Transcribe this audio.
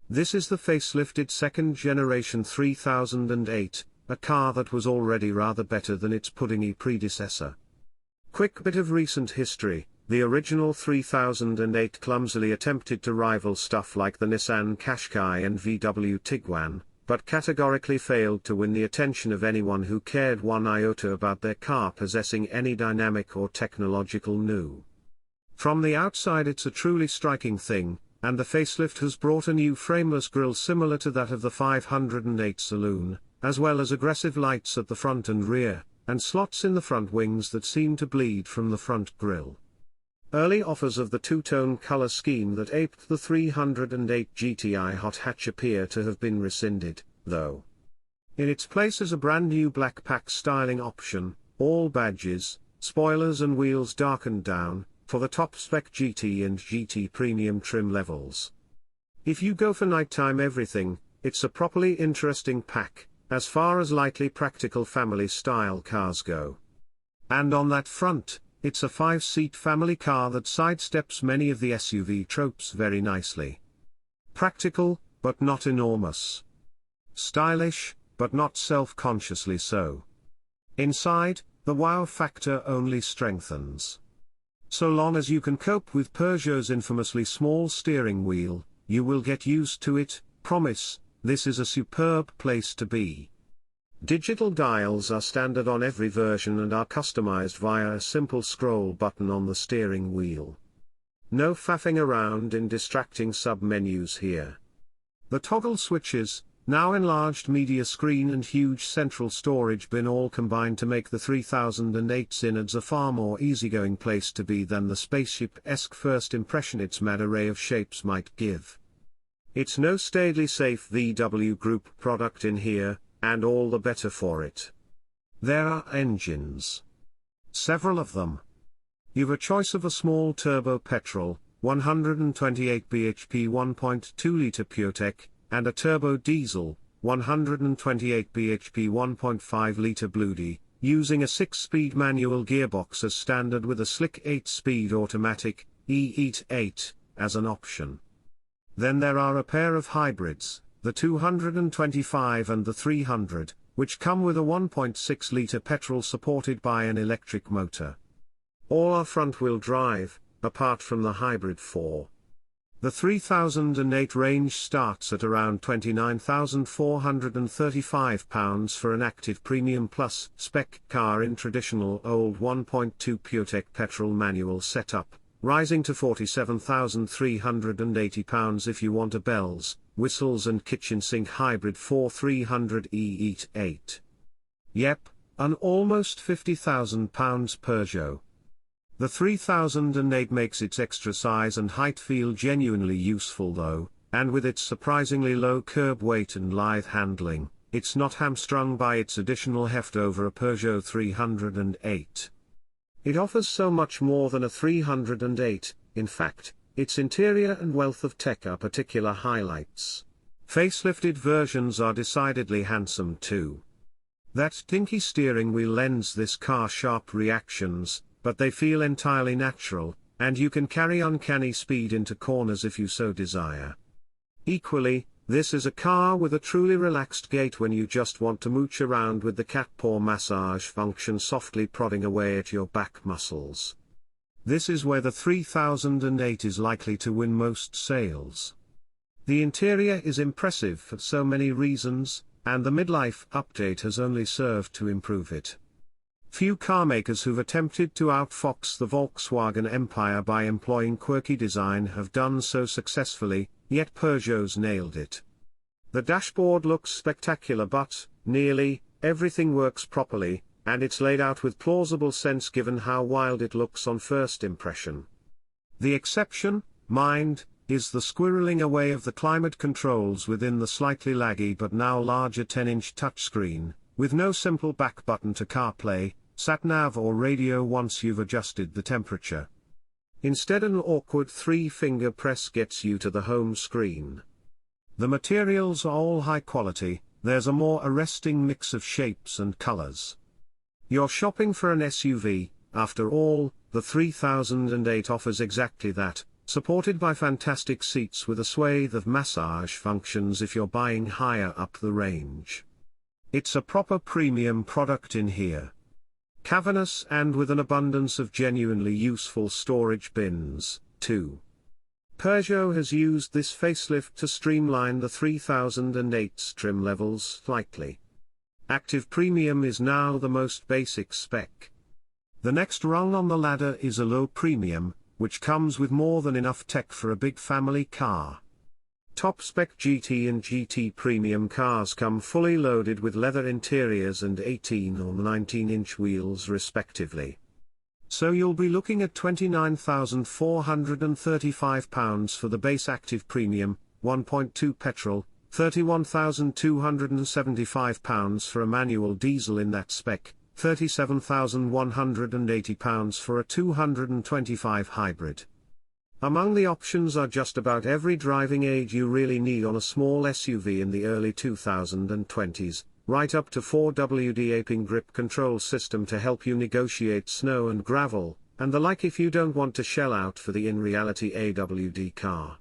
This is the facelifted second generation 3008, a car that was already rather better than its puddingy predecessor. Quick bit of recent history: the original 3008 clumsily attempted to rival stuff like the Nissan Qashqai and VW Tiguan, but categorically failed to win the attention of anyone who cared one iota about their car possessing any dynamic or technological new. From the outside it's a truly striking thing, and the facelift has brought a new frameless grille similar to that of the 508 saloon, as well as aggressive lights at the front and rear, and slots in the front wings that seem to bleed from the front grille. Early offers of the two-tone color scheme that aped the 308 GTI hot hatch appear to have been rescinded, though. In its place is a brand new black pack styling option, all badges, spoilers and wheels darkened down, for the top-spec GT and GT Premium trim levels. If you go for nighttime everything, it's a properly interesting pack, as far as lightly practical family-style cars go. And on that front, it's a 5-seat family car that sidesteps many of the SUV tropes very nicely. Practical, but not enormous. Stylish, but not self-consciously so. Inside, the wow factor only strengthens. So long as you can cope with Peugeot's infamously small steering wheel, you will get used to it. Promise, this is a superb place to be. Digital dials are standard on every version and are customized via a simple scroll button on the steering wheel. No faffing around in distracting sub-menus here. The toggle switches, now enlarged media screen and huge central storage bin all combine to make the 3008's innards a far more easygoing place to be than the spaceship-esque first impression its mad array of shapes might give. It's no staidly safe VW Group product in here, and all the better for it. There are engines. Several of them. You've a choice of a small turbo petrol, 128 bhp 1.2-litre PureTech, and a turbo diesel, 128 bhp 1.5-litre Bluedy, using a 6-speed manual gearbox as standard with a slick 8-speed automatic, E-Heat 8, as an option. Then there are a pair of hybrids, the 225 and the 300, which come with a 1.6-litre petrol supported by an electric motor. All are front-wheel drive, apart from the Hybrid 4. The 3008 range starts at around £29,435 for an active Premium Plus spec car in traditional old 1.2 PureTech petrol manual setup, rising to £47,380 if you want a bells, whistles and kitchen sink Hybrid 4 300 E-Heat 8. Yep, an almost £50,000 Peugeot. The 3008 makes its extra size and height feel genuinely useful though, and with its surprisingly low curb weight and lithe handling, it's not hamstrung by its additional heft over a Peugeot 308. It offers so much more than a 308, in fact, its interior and wealth of tech are particular highlights. Facelifted versions are decidedly handsome too. That dinky steering wheel lends this car sharp reactions, but they feel entirely natural, and you can carry uncanny speed into corners if you so desire. Equally, this is a car with a truly relaxed gait when you just want to mooch around with the cat paw massage function softly prodding away at your back muscles. This is where the 3008 is likely to win most sales. The interior is impressive for so many reasons, and the midlife update has only served to improve it. Few carmakers who've attempted to outfox the Volkswagen empire by employing quirky design have done so successfully, yet Peugeot's nailed it. The dashboard looks spectacular but, nearly, everything works properly, and it's laid out with plausible sense given how wild it looks on first impression. The exception, mind, is the squirreling away of the climate controls within the slightly laggy but now larger 10-inch touchscreen, with no simple back button to CarPlay, sat-nav or radio once you've adjusted the temperature. Instead an awkward 3-finger press gets you to the home screen. The materials are all high quality, there's a more arresting mix of shapes and colors. You're shopping for an SUV, after all, the 3008 offers exactly that, Supported by fantastic seats with a swathe of massage functions if you're buying higher up the range. It's a proper premium product in here. Cavernous and with an abundance of genuinely useful storage bins, too. Peugeot has used this facelift to streamline the 3008's trim levels slightly. Active Premium is now the most basic spec. The next rung on the ladder is a low premium, which comes with more than enough tech for a big family car. Top spec GT and GT Premium cars come fully loaded with leather interiors and 18 or 19-inch wheels respectively. So you'll be looking at £29,435 for the base Active Premium, 1.2 petrol, £31,275 for a manual diesel in that spec, £37,180 for a 225 hybrid. Among the options are just about every driving aid you really need on a small SUV in the early 2020s, right up to 4WD aping grip control system to help you negotiate snow and gravel, and the like if you don't want to shell out for the in-reality AWD car.